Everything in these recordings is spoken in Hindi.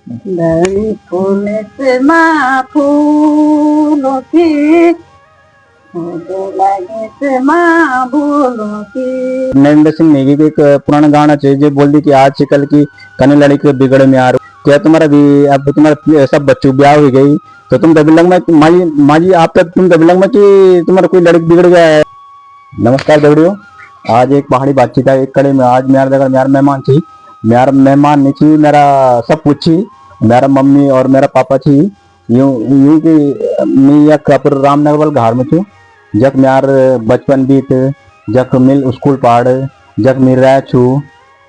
धरणी फूले से माँ फूलों की मुझे लगे से माँ भूलों की। नरेंद्र सिंह नेगी का एक पुराना गाना चाहिए जो बोल दी कि आजकल की कने लड़की बिगड़े में आ रही। क्या तुम्हारा भी अब तुम्हारा सब बच्चों ब्याह हो गई तो तुम कभी लग में माजी माजी आप तक तुम कभी लग में कि तुम्हारा कोई लड़की बिगड़ गया है। नमस्कार दगड़ियों, आज एक पहाड़ी बातचीत है एक कड़े में। आज मेरा दगड़ मेरा मेहमान थी, मेरा मेहमान नहीं थी, मेरा सब कुछ थी, मेरा मम्मी और मेरा पापा थी। यूं यूं कि मैं एक कपूर रामनगर वाल घर में थी जब म्यार बचपन बीत, जब मिल स्कूल पढ़, जब मिल रहा छू।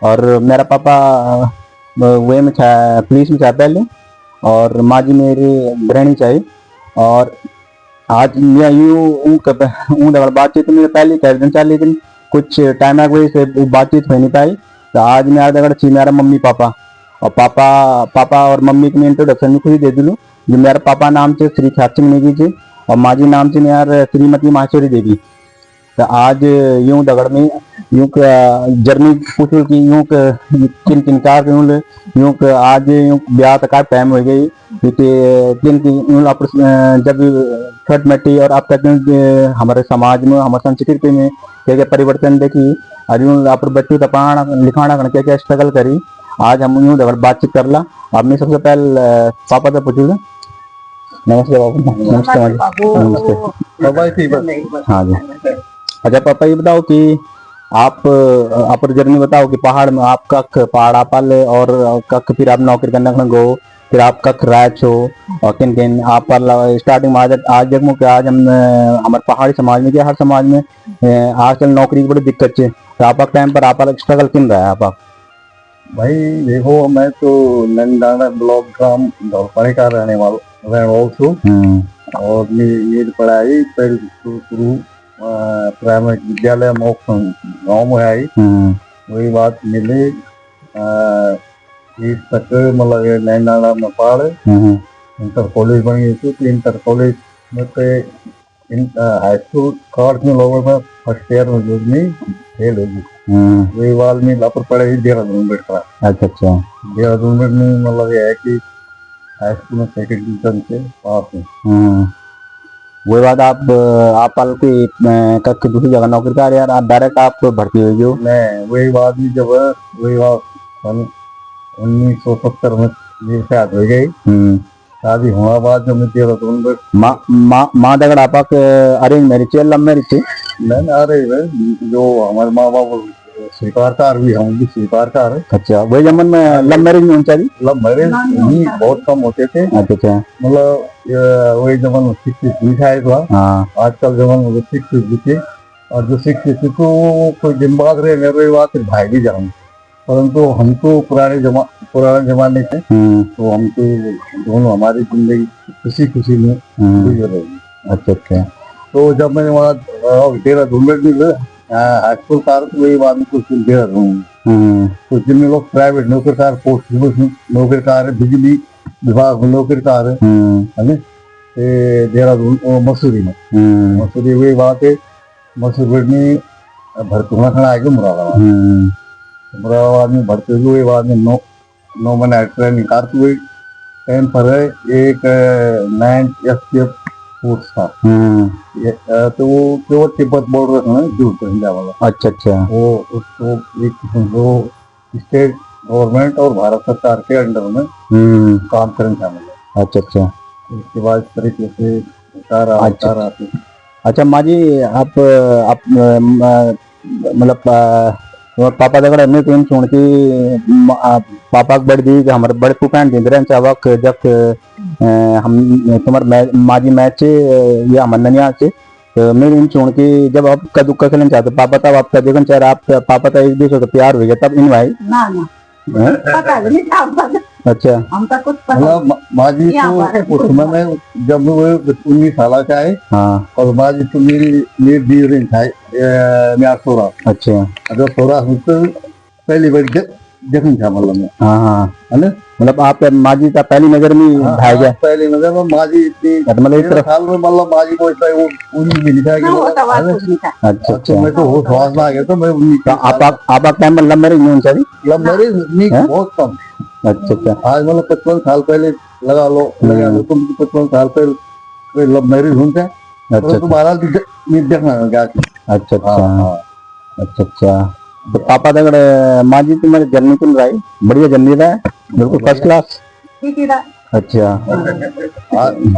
और मेरा पापा वे में था पुलिस में था पहले, और माँ जी मेरी गृहिणी चाहिए। और आज मैं यूं दगड़ बातचीत में पहले कर दिन चार, लेकिन कुछ टाइम आ वजह से बातचीत हो नहीं पाई। तो आज मेरा दगड़ थी मेरा मम्मी पापा, और पापा पापा और मम्मी की मैं इंट्रोडक्शन में खुद ही दे दूँ। जो मेरा पापा नाम से श्री ख्यात सिंह नेगी जी, और माँ जी नाम से यार श्रीमती माहेश्वरी देवी। तो आज यूं दगड़ में यूं जर्नी पूछो कि यूं किन किन कार यूं आज यूं ब्याह तक टाइम हो गई कि किन किन जब छठ मट्टी और अब तक हमारे समाज में हमारे संस्कृति में क्या क्या परिवर्तन देखी। और यूं आप बच्चों का पढ़ाना लिखाना क्या क्या स्ट्रगल करी। आज हम यूं दगड़ बातचीत कर ला। अब मैं सबसे पहले पापा से पूछूंगा। नमस्ते बाबू। नमस्ते माँ जी। नमस्ते बाबा। हाँ जी। अच्छा पापा ये बताओ कि आप जर्नी बताओ कि पहाड़ में आप कख पहाड़ आप पाले, और कख फिर आप नौकरी करने गो, फिर आप कख राय छो, और किन किन आप स्टार्टिंग में आज जब मुझे आज हम हमारे पहाड़ी समाज में क्या हर समाज में आजकल नौकरी की बड़ी दिक्कत है। तो आप टाइम पर आप स्ट्रगल किन रहा है आप। भाई देखो, मैं तो नंदाना ब्लॉक ग्राम धौलपानी का रहने वाला हूँ। और मेरी पढ़ाई पहले शुरू प्राइमरी विद्यालय मोक्ष गाँव में आई। वही बात मिली इस तक मतलब नैनाना में पढ़े। इंटर कॉलेज बनी थी तो इंटर कॉलेज में हाई स्कूल कार्ड में लोगों में फर्स्ट ईयर में जो नहीं फेल होगी। वही बात में लापर पढ़े ही देहरादून में पढ़ा। अच्छा अच्छा। देहरादून में मतलब ये है कि हाई स्कूल में सेकंड डिवीजन से पास हूँ। वही बात आप पाल की कख दूसरी जगह नौकरी कर यार आप डायरेक्ट आप भर्ती हो जो नहीं। वही बात भी जब वही बात सन 1970 में मेरी शादी हो गई। शादी हुआ बाद जब मैं देहरादून में माँ दगड़ आपा अरेंज मैरिज है लव मैरिज थी। नहीं अरे जो हमारे माँ बाप स्वीकारकार भी हम भी स्वीकारकार है। अच्छा वही जमन में लव मैरिज नहीं होनी चाहिए। लव मैरिज ही बहुत कम होते थे। अच्छा मतलब वही जमन 60 आए था। हाँ। आजकल जमन 60 थे, और जो 60 को कोई दिन बाद रहे मेरे बात फिर भाई भी जाऊँ, परंतु हमको पुराने जमाने थे। तो हमको दोनों हमारी जिंदगी खुशी खुशी में गुजर रही। अच्छा अच्छा। तो जब मैंने वहाँ देहरादून में हाई स्कूल कार तो वही बात में कुछ दिन देहरादून कुछ दिन में लोग प्राइवेट नौकरकार पोस्ट नौकरकार है, बिजली विभाग में नौकरकार है ना। देहरादून मसूरी में मसूरी वही बात है। मसूरी में भर्ती होना खड़ा आएगा मुरादाबाद में भर्ती हुई। वही बाद में 9 महीने ट्रेनिंग कार हुई। टाइम पर है एक 9 SPF फोर्स था। तो वो जो तिब्बत बॉर्डर है जूट इंडिया वाला। अच्छा अच्छा। वो उसको एक किस्म को स्टेट गवर्नमेंट और भारत सरकार के अंडर में काम करने शामिल। अच्छा अच्छा। इसके बाद इस तरीके से आते। अच्छा माँ जी आप मतलब पापा दगड़ में तो सुन की पापा बड़ी दी हमारे बड़े पुपैन दिन चावक जब हम तुम्हारे माँ जी मैच या हमारे ननिया से तो मैं इन सुन की जब आप कदू का खेलना चाहते पापा तब आप देखना चाह रहे आप पापा तब एक दूसरे का प्यार हो गया तब इन भाई ना ना पता नहीं था। अच्छा हमका कुछ पता मतलब माँ जी तो उस समय में जब वो 19 साल का है। हाँ। और माँ जी तो मेरी दी था मैं 16। अच्छा। अगर 16 तो पहली बार देखूं था मतलब मैं, हाँ हाँ, है ना। मतलब आप माँ जी का पहली नजर में भाई गया, पहले नजर में माजी इतनी मतलब इस 13 तरफ। साल में मतलब माजी को इतना वो उन्हीं भी लिखा कि ना वो मतलब, सवाल है ना। कुछ नहीं था। अच्छा तो अच्छा। मैं तो होश वास ना आ गया तो मैं तो आप टाइम मतलब मेरे यूं सर। मतलब मेरे नहीं हैं? बहुत कम। अच्छा अच्छा आज मतलब 55 साल पहले लगा लो तुम 55 साल पहले लव मैरिज होता है, अच्छा परंतु महाराज नहीं देखना क्या चीज। अच्छा हाँ अच्छा हाँ अच्छा अच्छा। तो पापा दगड़ माँ जी तुम्हारे जर्नी तुम रही बढ़िया जर्नी रहा है, बिल्कुल फर्स्ट क्लास। ठीक ही था। अच्छा।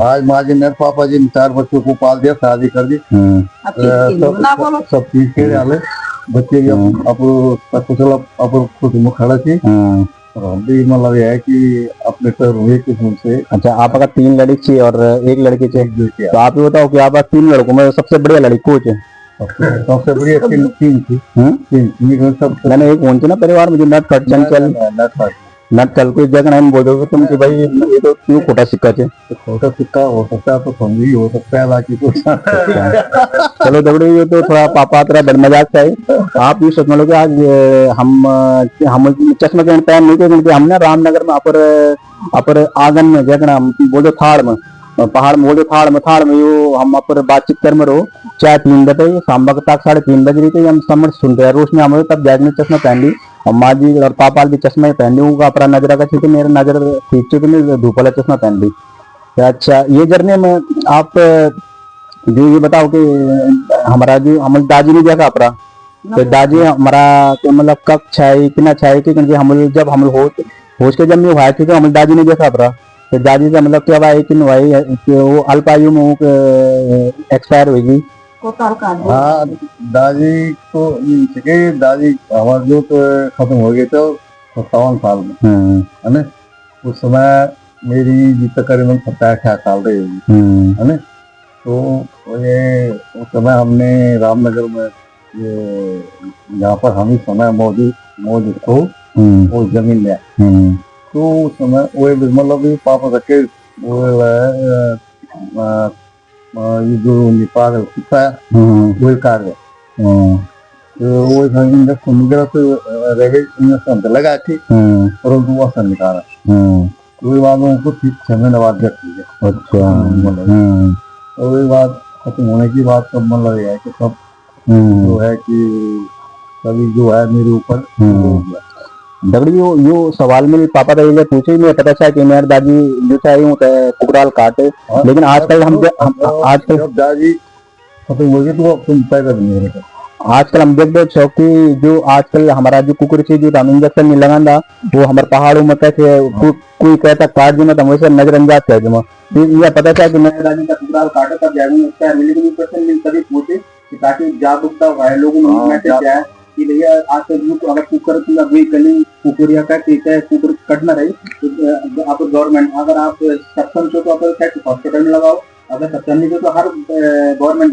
आज माँ जी ने पापा जी ने 4 बच्चों को पाल दिया, शादी कर दी। अब ठीक ही ना बोलो। सब चीज के डाले बच्चे भी अब कुशल अब खुद मुख खड़ा थी। और हम भी मतलब यह है कि अपने पैर हुए किस्म से। अच्छा, आपका 3 लड़की थी और 1 लड़की थे, देखिए तो आप ये बताओ कि आप 3 लड़कों में सबसे बढ़िया लड़की कौन है? सबसे बढ़िया तीन थी। सब मैंने एक कौन थी ना परिवार में जो नट खट चंचल नट चल कोई जगह नहीं बोल दो तुम कि भाई ये तो क्यों खोटा सिक्का है। छोटा सिक्का हो सकता है, तो समझी हो सकता है, बाकी तो चलो दगड़े ये तो थोड़ा पापा तेरा बड़ मजाक था ही। आप ये सोच लो कि आज हम चश्मा के पहन नहीं थे क्योंकि हमने रामनगर में अपर आंगन में जगना बोलो थाड़ में पहाड़ में बोलो थाड़ में यो हम अपर बातचीत कर में रहो चाय 3 बजे शाम तक 3:30 बज रही थी, हम समझ सुनते हैं रोशनी हमें तब बैग में चश्मा पहन ली और माँ जी और पापा भी चश्मा पहन ली, उनका अपना नजर का चूंकि मेरा नजर ठीक चुकी मैं धूप वाला चश्मा पहन ली। अच्छा ये जर्नी में आप जो ये बताओ कि हमारा जो हमारे दादी ने देखा अपना, तो दादी हमारा तो मतलब कब छाई कितना छाई कि क्योंकि हम जब हम होश के जब में हुआ थी तो हमारी दादी ने देखा अपना, तो दादी का मतलब क्या भाई कि भाई कि वो अल्पायु में एक्सपायर होगी। हाँ दादी तो दादी हमारे जो तो खत्म हो गए थे 57 साल में, है ना। उस समय मेरी जी तकरीबन 27 साल रही होगी, है ना। तो ये उस समय हमने रामनगर में ये जहाँ पर हम इस समय मौजूद हो उस जमीन में, तो उस समय वो मतलब पापा रखे वो ये जो नेपाल कुत्ता है वो कार्य तो वो इंजेक्शन वगैरह तो रेबे इंजेक्शन तो लगा थी, परंतु वो असर निकाला। वही बात उनको ठीक 6 महीने बाद देखती है। अच्छा तो वही बात खत्म होने की बात सब मतलब यह है कि सब जो है कि सभी जो है मेरे ऊपर दगड़ी यो सवाल में पापा तो ये पूछे मैं पता चला कि मेरे दादी जो था यूं कुकराल काटे, लेकिन आजकल आजकल जब दादी खत्म हो गई तो अब तुम तय कर नहीं रहे। आजकल हम देख दो चौकी जो आजकल हमारा जो कुकुर से जो हम इंजेक्शन नहीं लगाना वो हमारे पहाड़ों में कैसे कोई कहता काट दी मैं तो वैसे नजरअंदाज कर दूँ। यह पता चला कि मेरे दादी का कुकराल काटे तब जाएगा लेकिन क्वेश्चन कभी पूछे कि ताकि जागरूकता है लोगों में मैसेज जाए कि भैया आजकल अगर कुकर अभी गली कुकुरिया का ठीक है कुकर कट ना रही तो आप गवर्नमेंट अगर आप सक्षम हो तो आप हॉस्पिटल में लगाओ, अगर सक्षम नहीं हो तो हर गवर्नमेंट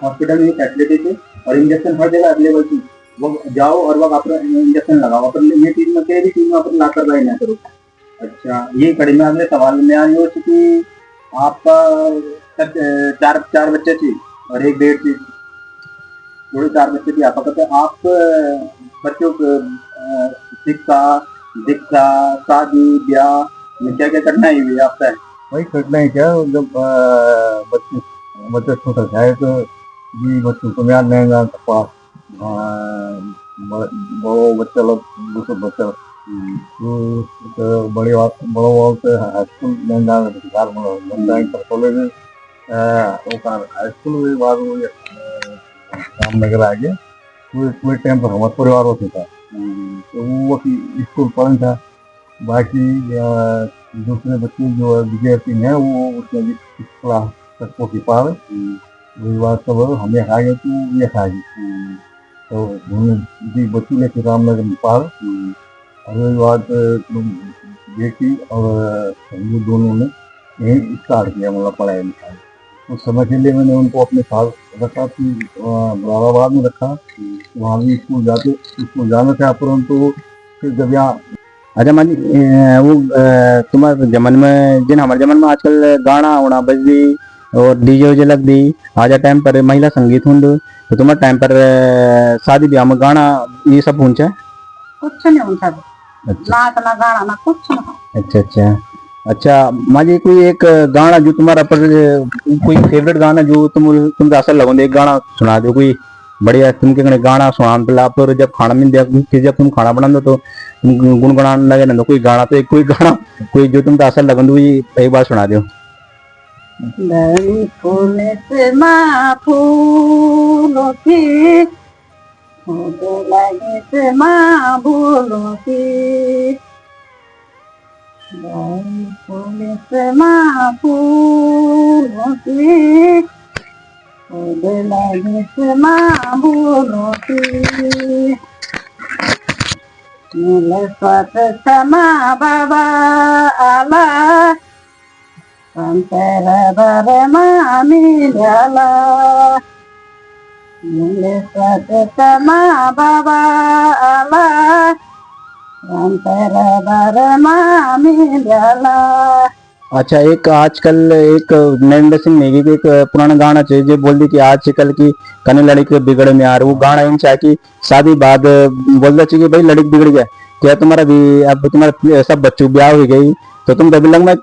हॉस्पिटल में फैसिलिटी थी और इंजेक्शन हर जगह अवेलेबल थी, वो जाओ और वो आप इंजेक्शन लगाओ अपन ये चीज में कई भी चीज में अपन लापरवाही ना करो। अच्छा ये कड़ी में अगले सवाल में आई हो कि आपका चार बच्चे थी और एक बेट थी, थोड़ी 4 बच्चे थी आपका, तो आप बच्चों को शिक्षा दीक्षा शादी ब्याह में क्या क्या कठिनाई हुई आपका? वही कठिनाई क्या जब बच्चा छोटा था तो जी बच्चों को मैं नहीं जानता पास बड़ो बच्चा लोग दूसरे बच्चा तो बड़ी बात बड़ो बात हाई स्कूल नहीं जानता घर कॉलेज हाई स्कूल के बाद वो रामनगर आ गया पूरे टाइम पर हमारे परिवार होता था तो वो स्कूल पढ़ा था। बाकी दूसरे बच्चे जो विद्यार्थी हैं वो उसमें क्लास तक को पा रहे वही बात सब हमें खा गए तो ये खा गई तो जी बच्ची लेके रामनगर में पाल और वही बात बेटी और हम दोनों ने यही स्टार्ट किया मतलब पढ़ाई लिखाई। उस समय के लिए मैंने उनको अपने साथ रखा कि मुरादाबाद में रखा, वहाँ भी स्कूल जाना था परंतु फिर जब यहाँ अच्छा माँ जी वो तुम्हारे जमन में जिन हमारे जमन में आजकल गाना होना बज दी और डीजे उजे लग दी आज टाइम पर महिला संगीत हुंद तो तुम्हारे टाइम पर शादी ब्याह में गाना ये सब पूछे? कुछ नहीं उनका अच्छा नाच ना गाना ना कुछ ना। अच्छा अच्छा अच्छा माँ जी कोई एक गाना जो तुम्हारा पर कोई फेवरेट गाना जो तुमको असर लगो एक गाना सुना दो कोई बढ़िया तुमके कने गाना सुना पला पर जब खाना मिल दिया कि जब तुम खाना बना दो तो गुनगुनाने लगे ना कोई गाना तो एक कोई गाना कोई जो तुमको असर लगन दो एक बार सुना दो। नहीं फूले से माँ फूलों की मुझे लगे से माँ भूलों की। नहीं फूले से माँ फूलों की मुझे लगे से माँ भूलों की। मिले स्वात क्षमा बाबा आला अंतर बर मामी जाला। मिले स्वात क्षमा बाबा आला अंतर बर मामी जाला। अच्छा एक आजकल एक नरेंद्र सिंह नेगी के एक पुराना गाना चाहिए जो बोल दी कि आजकल की कने लड़की बिगड़े में आ रही वो गाना इन चाहे कि शादी बाद बोलना चाहिए भाई लड़की बिगड़ गया क्या तुम्हारा भी अब तुम्हारा सब बच्चों ब्याह हो गई तो तुम दबी लग में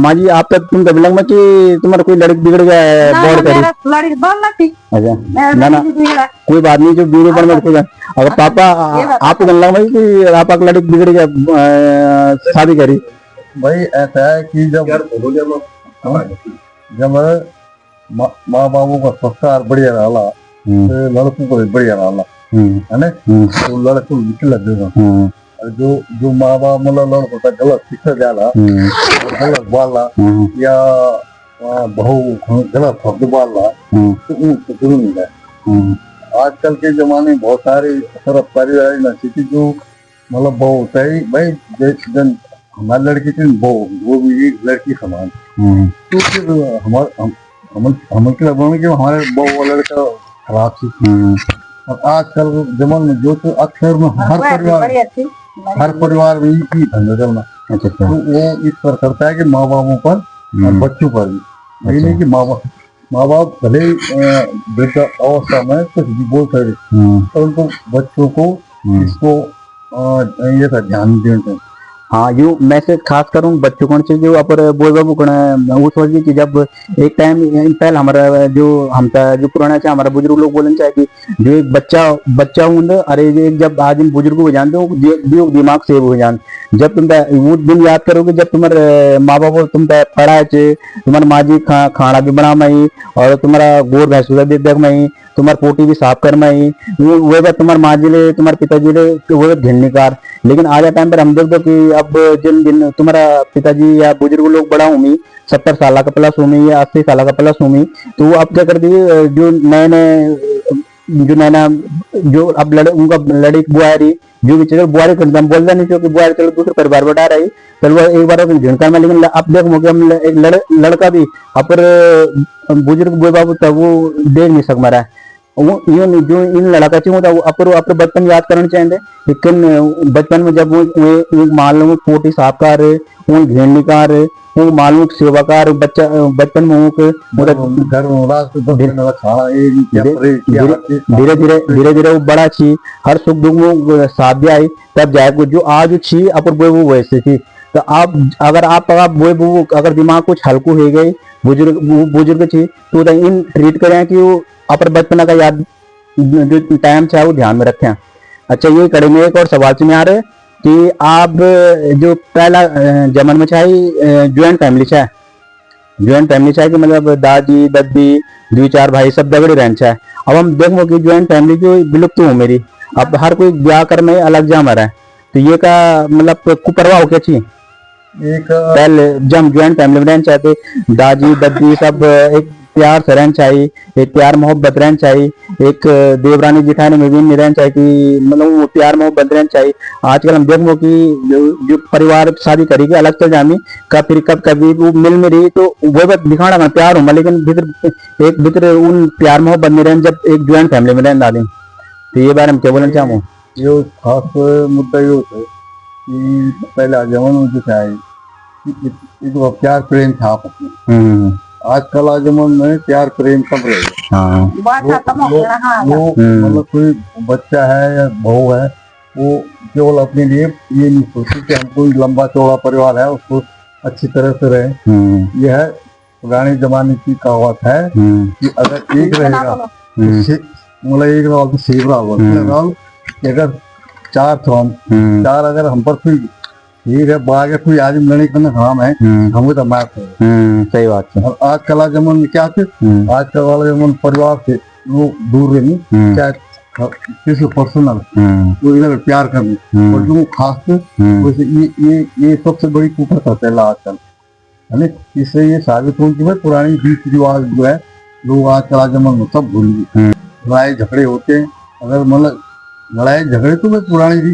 माँ जी आप तक तुम दबी लग में कि तुम्हारा कोई लड़की बिगड़ गया है ना बोर्ड करी। मेरा लड़की बोलना थी अच्छा मेरा ना ना लड़की बिगड़ा। कोई बात नहीं जो बीवी पर मत अगर पापा ये बात आपको गन लग भाई कि आपका लड़की बिगड़ गया शादी करी। भाई ऐसा है कि जब माँ बाबू का संस्कार बढ़िया रहा तो लड़कों को भी बढ़िया रहा है ना तो लड़कों को लगेगा और जो जो माँ बाप मतलब लड़कों का गलत शिक्षा डाला गलत बोला या बहु गलत शब्द बोला तो उनको जरूर नहीं है। आजकल के जमाने में बहुत सारे तरफ पारिवारिक स्थिति जो मतलब बहुत है भाई जन हमारी लड़की थी वो भी एक लड़की समान तो फिर हमारे के लगभग कि हमारे वो लड़का खराब थी और आजकल के जमाने में जो तो अक्सर में हर परिवार में ही धंधा चलना तो वो इस पर करता है कि माँ बापों पर और बच्चों पर भी ये नहीं कि माँ बाप भले बेटा अवस्था में कुछ भी बोल सकते परंतु बच्चों को इसको ये था ध्यान देते। हाँ यू मैसेज खास कर उन बच्चों को चाहिए जो अपर बोल बाबू को वो सोचिए कि जब एक टाइम पहले हमारा जो हम जो पुराना चाहे हमारा बुजुर्ग लोग बोलना चाहे कि जो एक बच्चा हूँ अरे एक जब आज इन बुजुर्गों को जानते हो दिमाग सेव हो जान जब तुम वो दिन याद करोगे जब तुम्हारे माँ बाप तुम पढ़ाए चे तुम्हारे माँ जी खाना भी बना मई और तुम्हारा गोर भैंसुरा भी देख मई तुम्हारे पोटी भी साफ कर मई वो बात तुम्हारे माँ जी ले तुम्हारे पिताजी ले वो धिन्निकार लेकिन आज टाइम पर हम देख दो कि अब जिन दिन तुम्हारा पिताजी या बुजुर्ग लोग बड़ा होंगी 70 साल का प्लस होंगी या 80 साल का प्लस होंगी तो वो अब क्या कर दिए जो नए जो अब उनका लड़ी बुआरी जो भी चलो बुआरी हम बोलता नहीं क्योंकि बुआरी चलो दूसरे परिवार बढ़ा रही चलो एक बार झिड़का में लेकिन अब देखो कि हम एक लड़का भी अपर बुजुर्ग बुआ बाबू तब वो देख नहीं सक मरा है वो जो इन लड़का चाहिए अपर बचपन याद करना चाहिए लेकिन बचपन में जब वो मालूम पोटी साफ कर वो घेरनी कर वो मालूम सेवा कर बच्चा बचपन में धीरे धीरे वो बड़ा छी हर सुख दुख में साथ भी आई तब जाए जो आज छी अपर वो वैसे थी तो आप अगर वो अगर दिमाग कुछ हल्कू हो गई बुजुर्ग थी तो इन ट्रीट करें कि वो अपर बचपना का याद जो टाइम चाहे वो ध्यान में रखें। अच्छा ये कड़े में एक और सवाल से आ रहे कि आप जो पहला जमन में चाहे ज्वाइंट फैमिली चाहे कि मतलब दादी दादी 2-4 भाई सब दगड़े रहन चाहे अब हम देखो कि ज्वाइंट फैमिली जो विलुप्त हो मेरी अब हर कोई ब्याह कर में अलग जा मरा है तो ये का मतलब कुप्रभाव क्या चाहिए पहले जब ज्वाइंट फैमिली में रहना चाहते दादी दादी सब एक प्यार से रहना चाहिए एक प्यार मोहब्बत रहना चाहिए एक देवरानी जिठानी में भी नहीं रहना चाहिए कि मतलब वो प्यार मोहब्बत रहना चाहिए। आजकल हम देखो कि जो परिवार शादी करेगी अलग चल जामी कब कभी वो मिल में रही तो वो बात दिखाना मैं प्यार हूँ लेकिन भीतर उन प्यार मोहब्बत में रहना जब एक ज्वाइंट फैमिली में रहना दादी तो ये बारे में क्या बोलना चाहूँ। ये खास मुद्दा ये होता है कि पहले जमाने में जो है प्यार प्रेम था आपस में आजकल आजमन में प्यार प्रेम कम रहे वो मतलब कोई बच्चा है या बहू है वो केवल अपने लिए ये नहीं सोचते कि हम कोई लंबा चौड़ा परिवार है उसको अच्छी तरह से रहे। यह है पुराने जमाने की कहावत है कि अगर एक रहेगा मतलब एक रहा तो सेब रहा कि अगर चार तो हम चार अगर हम पर कोई ठीक है बाग है कोई आदमी लड़ने का काम है हमें तो मार सही बात है। और आजकल वाला जमान में क्या थे आजकल वाला जमान परिवार से वो दूर रही चाहे किसी पर्सनल वो इधर प्यार करने और जो खास वैसे ये सबसे बड़ी कुप्रथा चला आजकल है ना। इससे ये साबित हो कि भाई पुरानी रीति रिवाज जो है लोग आजकल जमान में सब भूल गए। लड़ाई झगड़े होते हैं अगर मतलब लड़ाई झगड़े तो भाई पुराने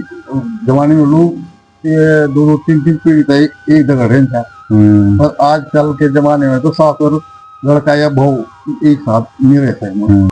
जमाने में लोग ये दो तीन पीढ़ी तक एक जगह रहता है और आजकल के जमाने में तो साथ और लड़का या बहू एक साथ नहीं रहते हैं।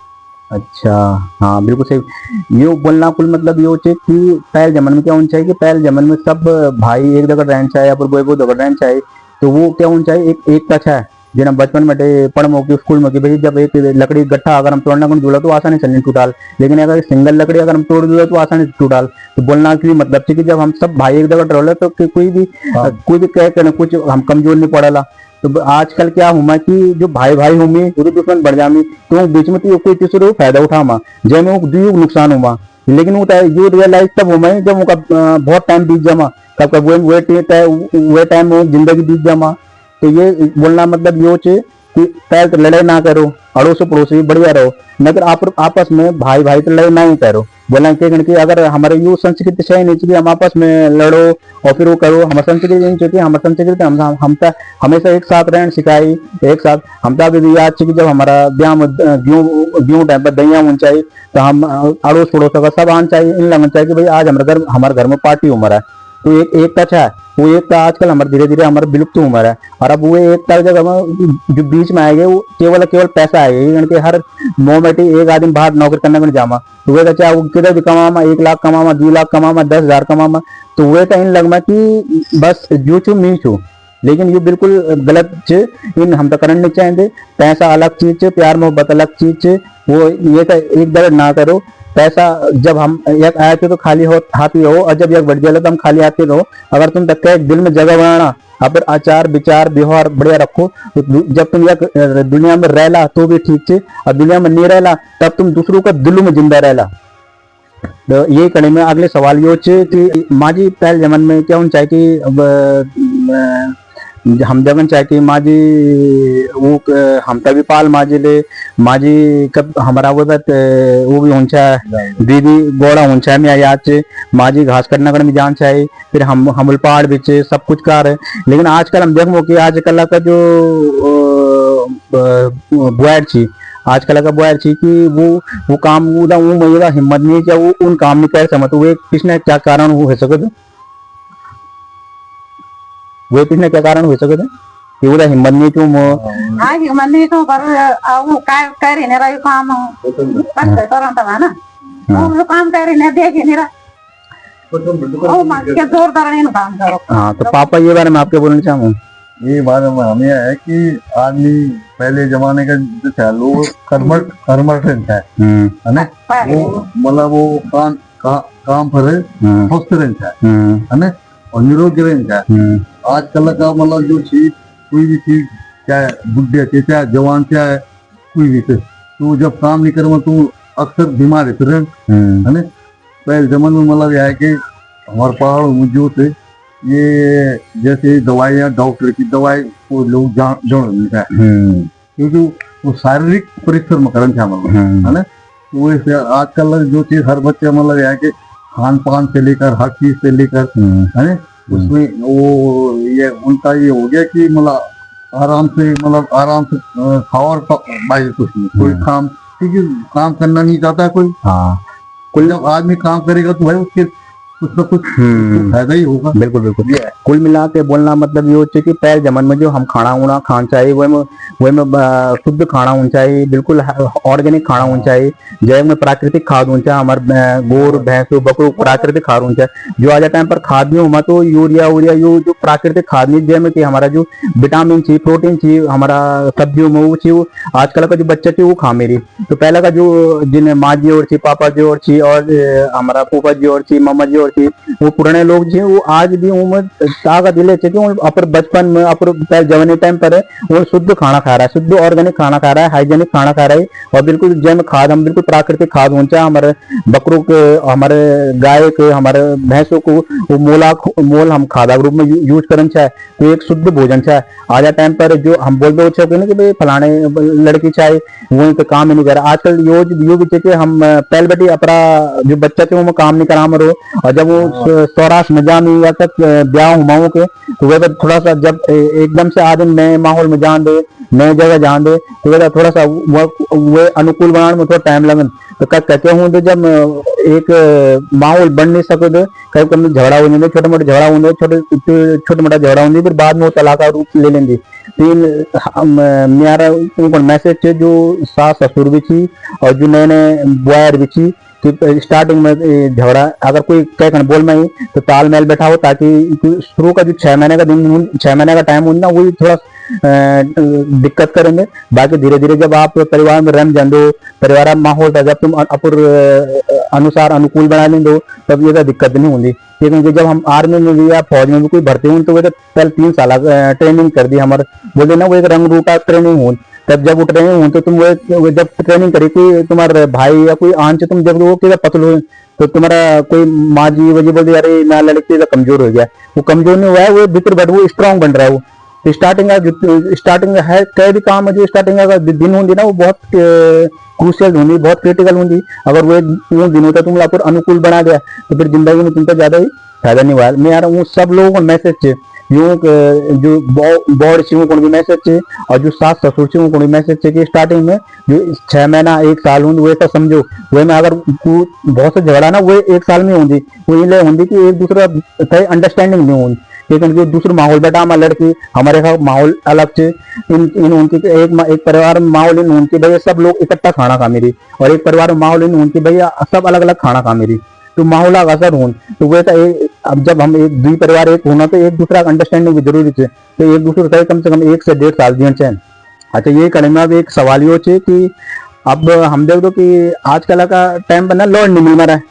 अच्छा हाँ बिल्कुल सही। ये बोलना कुल मतलब ये होचे कि पहले जमाने में क्या होना चाहिए कि पहले जमाने में सब भाई एक जगह रहना चाहिए या फिर वो जगह रहना चाहिए तो वो क्या होना चाहिए एक कच्छ है जना बचपन में पढ़ मो की स्कूल में कि भाई जब एक लकड़ी गट्ठा अगर हम तोड़ना को जुड़ा तो आसानी से नहीं टूटाल लेकिन अगर सिंगल लकड़ी अगर हम तोड़ दिया तो आसानी से टूटाल। तो बोलना के लिए मतलब कि जब हम सब भाई एक जगह रहे तो कोई भी कह कर कुछ हम कमजोर नहीं पड़ेला। तो आजकल क्या हुआ कि जो भाई भाई हुई वो तो दुश्मन बढ़ जामी तो बीच में तो कोई तीसरे फायदा उठा जैमें वो नुकसान हुआ लेकिन वो जो रियलाइज तब हुआ जब उनका बहुत टाइम बीत जामा कब कब वे टाइम में जिंदगी बीत जामा। तो ये बोलना मतलब ये होचे कि पहले तो लड़ाई ना करो अड़ोसी पड़ोसी बढ़िया रहो मगर आप आपस में भाई भाई तो लड़ाई ना ही करो। बोला कि अगर हमारे यू संस्कृति सही नहीं चाहिए हम आपस में लड़ो और फिर वो करो हमारी संस्कृति नहीं चाहिए हमारी संस्कृति हम हमेशा एक साथ रहना सिखाई एक साथ हम तो अभी याद चाहिए जब हमारा ब्याह में गेहूँ टाइम पर दहिया होना चाहिए तो हम अड़ोस पड़ोस का सब आना चाहिए इन लगना चाहिए कि भाई आज हमारे घर में पार्टी उम्र है। तो एक अच्छा है वो एकता आजकल हमारे धीरे धीरे हमारे विलुप्त उम्र है और अब वो एकता जगह जो बीच में आएंगे वो केवल पैसा आएगा यानी कि हर मोमेंट एक आदमी बाहर नौकरी करने को नहीं जामा तो वे चाहे वो किधर भी कमामा 1 लाख कमामा 2 लाख कमामा 10,000 कमामा तो वे तो इन लगमा कि बस जो छू मी छू लेकिन ये बिल्कुल गलत चीज इन हम तो करना नहीं चाहेंगे। पैसा अलग चीज है प्यार मोहब्बत अलग चीज है वो ये तो एक दर ना करो। पैसा जब हम एक आए थे तो खाली हाथी रहो और जब एक बढ़ जाए तो हम खाली हाथी रहो। अगर तुम तक दिल में जगह बनाना अब आचार विचार व्यवहार बढ़िया रखो तो जब तुम एक दुनिया में रहला तो भी ठीक है और दुनिया में नहीं रहला तब तुम दूसरों का दिल में जिंदा रहला। तो यही कड़ी में अगले सवाल ये कि माजी पहले जमान में क्या होना चाहिए कि हम जगन चाहे कि माजी वो हम तभी पाल माजी ले माजी कब हमारा वो भी होना दीदी गोड़ा होना मैं याद से माजी घास कटना कर जान चाहिए फिर हम पहाड़ बीच सब कुछ कर है। लेकिन आजकल हम देखो कि आजकल का जो बुआर छी आजकल का बुआर छी कि वो काम वो हिम्मत नहीं क्या वो उन काम नहीं कर समझ वो किसने क्या कारण हो सके वे पिछले क्या कारण हो सके थे कि वो हिम्मत नहीं क्यों हाँ हिम्मत नहीं तो पर वो काय करे ने रही काम करते करंता है ना वो काम करे ने देखे ने रहा ओ मां के जोरदार नहीं काम करो। हाँ तो पापा ये बारे में आपके बोलना चाहूँ ये बारे में हमें है कि आदमी पहले जमाने का जो था लोग कर्मठ था है ना वो मतलब वो काम पर स्वस्थ रहता है ना और निरोगी रहता है। आजकल का मतलब जो चीज कोई भी चीज चाहे बुढ़े थे चाहे जवान चाहे कोई भी थे तो जब काम नहीं करो तो अक्सर बीमार रहते है ना। पहले जमाने में मतलब यह है कि हमारे पहाड़ों में जो थे ये जैसे दवाइयाँ डॉक्टर की दवाई को लोग जान मिलता है क्योंकि वो शारीरिक परिश्रम करन था मतलब है ना। तो वो आजकल जो चीज हर बच्चे मतलब यह है कि खान पान से लेकर हर चीज से लेकर है ना उसमें वो ये उनका ये हो गया कि मतलब आराम से खाओ और बाहर कुछ नहीं कोई काम क्योंकि काम करना नहीं चाहता कोई। हाँ कोई जब आदमी काम करेगा तो भाई उसके कुछ न कुछ फायदा ही होगा। बिल्कुल बिल्कुल। कुल मिला के बोलना मतलब ये होचे कि पहले जमाने में जो हम खाना उना खाना चाहिए वही में शुद्ध खाना होना चाहिए, बिल्कुल ऑर्गेनिक खाना होना चाहिए, जय में प्राकृतिक खाद होना चाहिए, हमारे गोर भैंसों बकरों प्राकृतिक खाद होना चाहिए। जो आज टाइम पर खाद भी हुआ तो यूरिया यो जो प्राकृतिक खाद नहीं, जय में कि हमारा जो विटामिन चाहिए प्रोटीन चाहिए हमारा सब्जियों में वो चाहिए, आजकल का जो बच्चा चाहिए वो खा मेरी। तो पहले का जो जिन्हें माँ जी और थी पापा जी और थी और हमारा फूफा जी और थी मामा जी और थी, वो पुराने लोग जी वो आज भी उम्र ताकत दिले थे कि अपर बचपन में अपर जवानी टाइम पर है वो शुद्ध खाना खा रहा है, शुद्ध ऑर्गेनिक खाना खा रहा है, हाइजेनिक खाना खा रहा है और बिल्कुल जैम खाद हम बिल्कुल प्राकृतिक खाद होना हमारे बकरों के हमारे गाय के हमारे भैंसों को वो मोल हम खादा रूप में यूज करना चाहे तो एक शुद्ध भोजन चाहे। आज टाइम पर जो हम बोल दो ना कि भाई फलाने लड़की चाहे वो तो काम ही नहीं कर रहा, आजकल यो भी कि हम पहले बेटी अपना जो बच्चा थे वो काम नहीं करा मरो और जब वो सौराष्ट्र में जामी या तक ब्याह हुमाओं के तो वह थोड़ा सा जब एकदम से आदमी नए माहौल में जान दे नए जगह जान दे तो वह थोड़ा सा वो अनुकूल बनाने में थोड़ा टाइम लगन तो कहते हूँ तो जब एक माहौल बन नहीं सके तो कभी कभी झगड़ा हो जाए, छोटे मोटे झगड़ा होंगे, छोटे मोटा झगड़ा होंगे फिर बाद में वो तलाक का रूप ले लेंगे। मेरा मैसेज है जो सास ससुर भी थी और जो नए नए बॉयर भी थी कि स्टार्टिंग में झगड़ा अगर कोई कह बोल में ही तो तालमेल बैठा हो ताकि शुरू का जो 6 महीने का दिन 6 महीने का टाइम हो ना वही थोड़ा दिक्कत करेंगे, बाकी धीरे धीरे जब आप परिवार में रम जान दो परिवार का माहौल था जब तुम अपुर अनुसार अनुकूल बना लें दो तब ये दिक्कत नहीं होगी। लेकिन जब हम आर्मी में भी या फौज में भी कोई भर्ती हूँ तो वो पहले 3 साल ट्रेनिंग कर दी हमारे बोलते ना वो एक रंग रूटा ट्रेनिंग हो तब जब वो ट्रेनिंग हो तो तुम वो जब ट्रेनिंग करी कोई तुम्हारे भाई या कोई आंच तुम जब वो क्या पतल हो तो तुम्हारा कोई माँ जी वजह बोलती अरे मैं लड़की का कमजोर हो गया, वो कमजोर नहीं हुआ है वो भीतर बैठ वो स्ट्रांग बन रहा है। वो स्टार्टिंग है कई भी काम है जो स्टार्टिंग का दिन होंगी ना वो बहुत क्रूशियल होंगी बहुत क्रिटिकल होंगी, अगर वो दिन होता तुम पर अनुकूल बना दिया तो फिर जिंदगी में तुमको ज्यादा ही फायदा नहीं हुआ। मैं यार वो सब लोगों को मैसेज है यूं जो बोर्ड से को भी मैसेज है और जो सास ससुर से को भी मैसेज है कि स्टार्टिंग में जो 6 महीना 1 साल होंगे वो ऐसा समझो वो में अगर बहुत से झगड़ा ना वो 1 साल में होंगी वो इसलिए होंगी कि एक दूसरा कहीं अंडरस्टैंडिंग नहीं होगी, लेकिन जो दूसरा माहौल बेटा हमारे लड़की हमारे का माहौल अलग से इन उनकी एक परिवार में माहौल इन उनकी भैया सब लोग इकट्ठा खाना खा मेरी और एक परिवार में माहौल इन उनकी भैया सब अलग अलग खाना खा मेरी तो माहौल का असर हो तो वो अब जब हम एक 2 परिवार एक होना तो एक दूसरा का अंडरस्टैंडिंग भी जरूरी है तो एक दूसरे का कम से कम 1 से 1.5 साल जीवन चाहिए। अच्छा ये करने में अब एक सवाल ये है कि अब हम देख दो कि आजकल का टाइम पर ना लॉर्ड नहीं मिल रहा है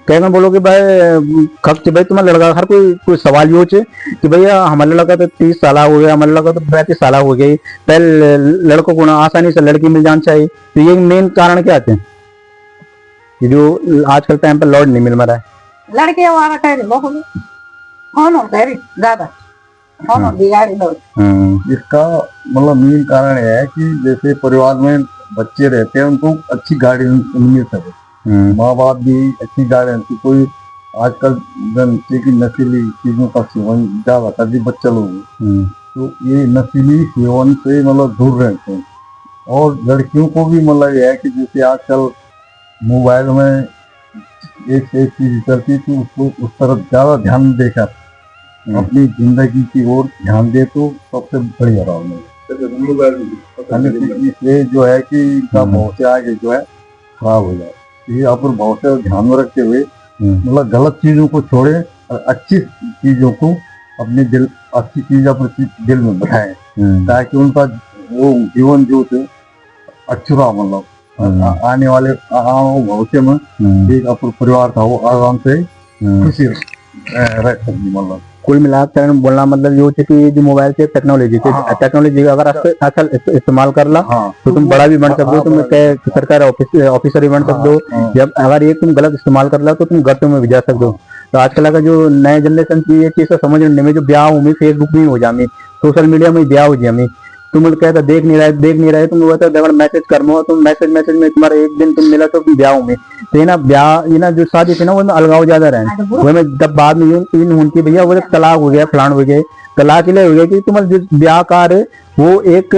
क्या बोलो कि भाई खर्च भाई तुम्हारा लड़का हर कोई सवाल ये कि भैया हमारा लड़का तो 30 साल हो गया हमारा लड़का तो 35 साल हो गई पहले लड़कों को ना आसानी से लड़की मिल जाना चाहिए तो ये मेन कारण क्या आते हैं जो आजकल टाइम पर लॉर्ड नहीं मिल रहा है लड़के वाला कह रही बहुत कह रही ज्यादा बिगाड़ी लोग। इसका मतलब मेन कारण यह है कि जैसे परिवार में बच्चे रहते हैं उनको अच्छी गाइडेंस मिल सके, माँ बाप भी अच्छी गाइडेंस कोई आजकल की नशीली चीजों का सेवन ज्यादा कर बच्चा लोग तो ये नशीली सेवन से मतलब दूर रहते हैं और लड़कियों को भी मतलब यह है कि जैसे आजकल मोबाइल में एक से एक चीज चलती तो उसको उस तरफ ज्यादा ध्यान देकर अपनी जिंदगी की ओर ध्यान दे तो सबसे बढ़िया रहा इसलिए जो है कि इनका बहुत से आगे जो है खराब हो जाए, ये आप बहुत से ध्यान में रखते हुए मतलब गलत चीजों को छोड़े और अच्छी चीजों को अपने अच्छी चीज अपने दिल में बैठाए ताकि उनका वो जीवन जो थे अच्छा रहा मतलब आने वाले भविष्य में एक अपर परिवार था वो आराम से खुशी रह सकती मतलब। कुल मिलाकर बोलना मतलब ये है कि ये जो मोबाइल से टेक्नोलॉजी टेक्नोलॉजी अगर अच्छा इस्तेमाल कर ला तो तुम बड़ा भी बन सकते हो, तुम सरकार ऑफिसर भी बन सकते हो, जब अगर ये तुम गलत इस्तेमाल कर ला तो तुम गलत में भी जा सकते हो। तो आजकल का जो नए जनरेशन की ये चीज समझने में जो ब्याह हुई फेसबुक में हो जामी सोशल मीडिया में ब्याह हो जामी तुम कहता देख नहीं रहे तुम कहता मैसेज करमो तुम मैसेज में तुम्हारा एक दिन तुम मिला तो ब्याह में तो ये ना ब्याह ये ना जो शादी थी ना वो में अलगाव ज्यादा रहे वो में जब बाद में उनकी भैया वो तलाक हो गया फलान हो गए तलाक इसलिए हो गया कि तुम्हारा जो ब्याह कार है वो एक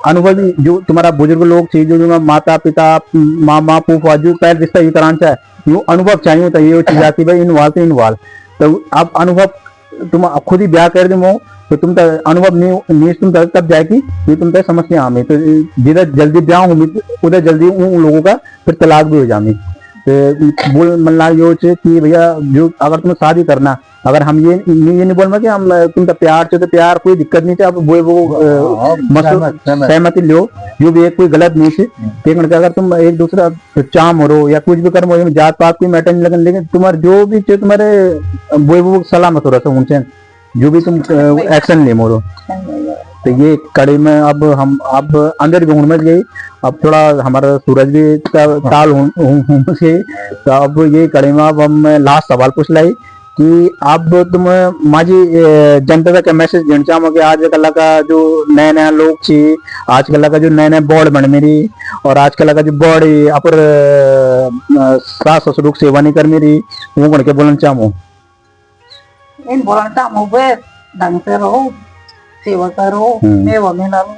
अनुभवी जो तुम्हारा बुजुर्ग लोग थे, जो माता पिता मामा फूफा जो पहले रिश्ता ये तरह है, यो अनुभव चाहिए होता है, ये चीज आती भाई इन्वॉल्व तो अब अनुभव तुम खुद ही ब्याह कर दो तो तुम अनुभव नहीं तुम तब जाएगी ये तुम समस्या हमें तो जिधर जल्दी ब्याह होगी उधर जल्दी उन लोगों का फिर तलाक भी हो जामी। तो बोल मल्ला यो छे कि भैया जो अगर तुम्हें शादी करना अगर हम ये नहीं बोल कि हम तुम तो प्यार छो तो प्यार कोई दिक्कत नहीं है, अब वो सहमति लो जो भी एक कोई गलत नहीं है। अगर तुम एक दूसरा चाम हो या कुछ भी कर्म हो जात पात कोई मैटर नहीं लगन, लेकिन तुम्हारे जो भी तुम्हारे वो सलामत हो रहा उनसे जो भी तुम एक्शन ले मोरो। तो ये कड़ी में अब हम अब अंदर भी घूम गई, अब थोड़ा हमारा सूरज भी ताल से तो अब ये कड़ी में अब हम लास्ट सवाल पूछ लाई कि अब तुम माजी जनता का मैसेज देना चाहो कि आजकल का जो नए नए लोग छी, आजकल का जो नए नए बोर्ड बन मेरी और आजकल का जो बॉडी अपर सास ससुर सेवा नहीं कर मेरी वो बन के बोलना चाहो। इन बोलना चाहो वे ढंग से रहो, सेवा करो, मेवा मिला लो।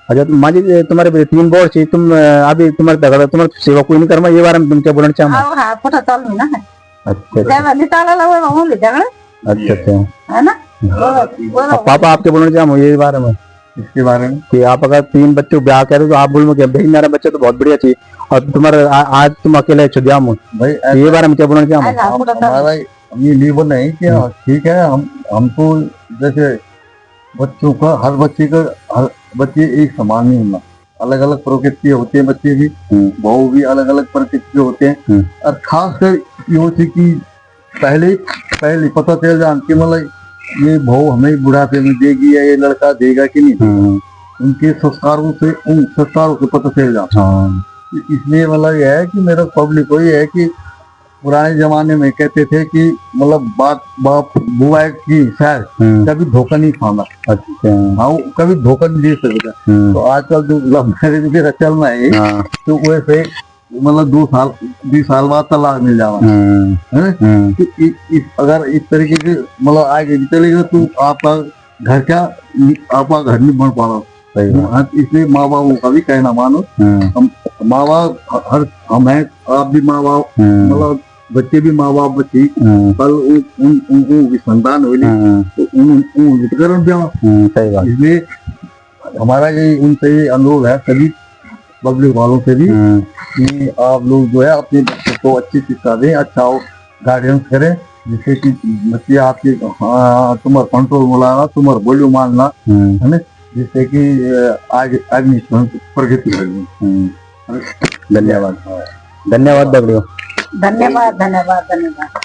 अच्छा माजी तुम्हारे 3 बोर्ड छी, तुम अभी तुम्हारे सेवा कोई नहीं करना, ये बारे में तुम क्या बोलना चाहो? हाँ पता चल नहीं ना। अच्छा है ना। पापा आपके बोलना चाहो ये बारे में इसके बारे में कि आप अगर 3 बच्चों ब्याह करें तो आप बोलो कि भाई मेरा बच्चा तो बहुत बढ़िया चाहिए और तुम्हारे आज तुम अकेले छुदिया भाई ये बारे में क्या बोलना चाहो? हमारा ये लीवर नहीं कि ठीक है हमको जैसे बच्चों का हर बच्चे एक समान नहीं होना, अलग अलग प्रकृति होते हैं बच्चे भी, बहू भी अलग अलग प्रकृति के होते हैं। और खासकर ये होती कि पहले पता चल जाए कि मतलब ये बहू हमें बुढ़ापे में देगी या ये लड़का देगा कि नहीं, उनके संस्कारों से पता चल जाता। इसलिए मतलब यह है कि मेरा पब्लिक को ये है कि पुराने जमाने में कहते थे कि मतलब बाप बुआ की शायद कभी धोखा नहीं खाना। अच्छा हाँ कभी धोखा नहीं दे सकता। तो आजकल जो लव मैरिज मेरा चलना है तो वैसे मतलब 2 साल बाद तलाक मिल जाना है। तो अगर इस तरीके से मतलब आगे चलेगा तो आपका घर नहीं बन पा रहा। इसलिए माँ बापों का भी कहना मानो, माँ बाप हम है, आप भी माँ बाप, मतलब बच्चे भी माँ बाप बच्चे कल उनकी संतान हो तो इसलिए हमारा ये उनसे अनुरोध है सभी पब्लिक वालों से भी कि आप लोग जो है अपने बच्चों को अच्छी शिक्षा दें, अच्छा गाइडेंस करें जिससे कि बच्चे आपके तुम्हारा कंट्रोल बोलाना, तुम्हारा बोलियो मानना है ना, जिससे कि आगे प्रगति करेंगे। धन्यवाद धन्यवाद। धन्यवाद धन्यवाद धन्यवाद।